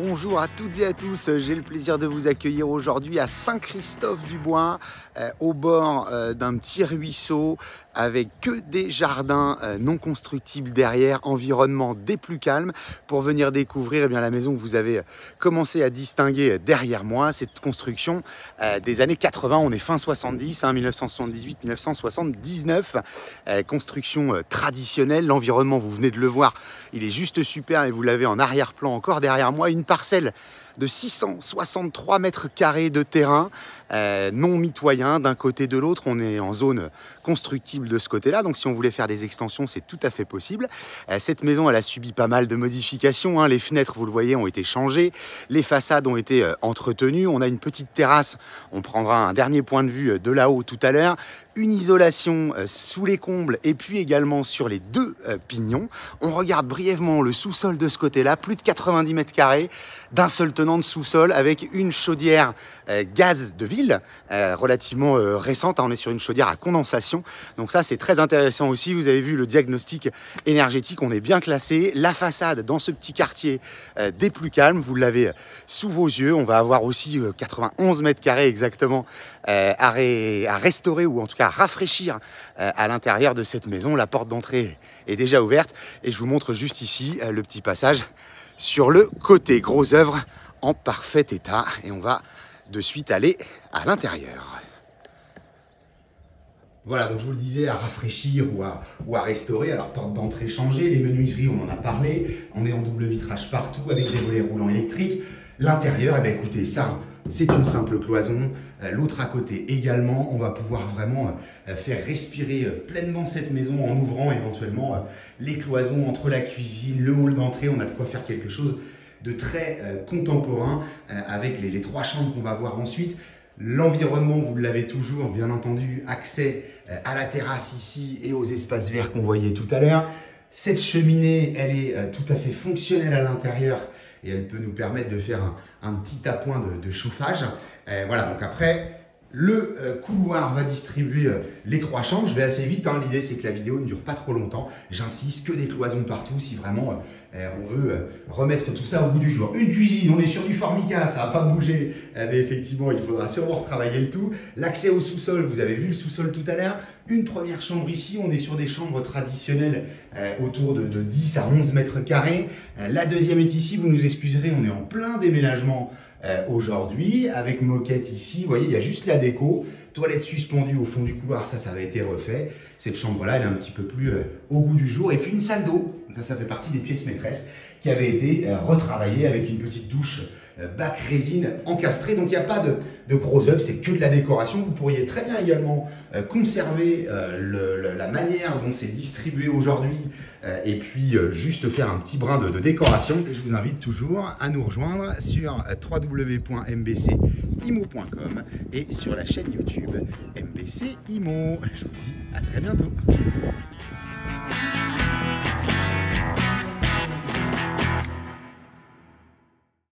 Bonjour à toutes et à tous, j'ai le plaisir de vous accueillir aujourd'hui à Saint-Christophe-du-Bois, au bord d'un petit ruisseau avec que des jardins non constructibles derrière, environnement des plus calmes, pour venir découvrir la maison que vous avez commencé à distinguer derrière moi, cette construction des années 80, on est fin 70, 1978-1979, construction traditionnelle. L'environnement, vous venez de le voir, il est juste super et vous l'avez en arrière-plan encore derrière moi, une parcelle de 663 mètres carrés de terrain, non mitoyen d'un côté de l'autre. On est en zone constructible de ce côté-là, donc si on voulait faire des extensions, c'est tout à fait possible. Cette maison, elle a subi pas mal de modifications, hein. Les fenêtres, vous le voyez, ont été changées, les façades ont été entretenues, on a une petite terrasse, on prendra un dernier point de vue de là-haut tout à l'heure, une isolation sous les combles et puis également sur les deux pignons. On regarde brièvement le sous-sol de ce côté-là, plus de 90 mètres carrés, d'un seul tenant de sous-sol avec une chaudière gaz de ville relativement récente. On est sur une chaudière à condensation, donc ça c'est très intéressant aussi. Vous avez vu le diagnostic énergétique, on est bien classé. La façade dans ce petit quartier des plus calmes, vous l'avez sous vos yeux. On va avoir aussi 91 mètres carrés exactement à restaurer, ou en tout cas à rafraîchir à l'intérieur de cette maison. La porte d'entrée est déjà ouverte et je vous montre juste ici le petit passage sur le côté. Gros œuvre en parfait état et on va de suite aller à l'intérieur. Voilà, donc je vous le disais, à rafraîchir ou à restaurer. Alors, porte d'entrée changée, les menuiseries, on en a parlé. On est en double vitrage partout avec des volets roulants électriques. L'intérieur, eh bien, écoutez, ça, c'est une simple cloison. L'autre à côté également, on va pouvoir vraiment faire respirer pleinement cette maison en ouvrant éventuellement les cloisons entre la cuisine, le hall d'entrée. On a de quoi faire quelque chose de très contemporain avec les trois chambres qu'on va voir ensuite. L'environnement, vous l'avez toujours, bien entendu, accès à la terrasse ici et aux espaces verts qu'on voyait tout à l'heure. Cette cheminée, elle est tout à fait fonctionnelle à l'intérieur et elle peut nous permettre de faire un petit appoint de chauffage. Voilà, donc après, le couloir va distribuer les trois chambres. Je vais assez vite, hein. L'idée c'est que la vidéo ne dure pas trop longtemps. J'insiste, que des cloisons partout si vraiment on veut remettre tout ça au bout du jour. Une cuisine, on est sur du Formica, ça va pas bouger, mais effectivement il faudra sûrement retravailler le tout. L'accès au sous-sol, vous avez vu le sous-sol tout à l'heure. Une première chambre ici, on est sur des chambres traditionnelles autour de 10 à 11 mètres carrés. La deuxième est ici, vous nous excuserez, on est en plein déménagement aujourd'hui, avec moquette ici, vous voyez, il y a juste la déco, toilette suspendue au fond du couloir, ça avait été refait. Cette chambre-là, elle est un petit peu plus au goût du jour. Et puis une salle d'eau, ça fait partie des pièces maîtresses, qui avait été retravaillée avec une petite douche bac résine encastrée. Donc il n'y a pas de gros œuvres, c'est que de la décoration. Vous pourriez très bien également conserver la manière dont c'est distribué aujourd'hui et puis juste faire un petit brin de décoration. Et je vous invite toujours à nous rejoindre sur www.mbcimo.com et sur la chaîne YouTube MBC Imo. Je vous dis à très bientôt.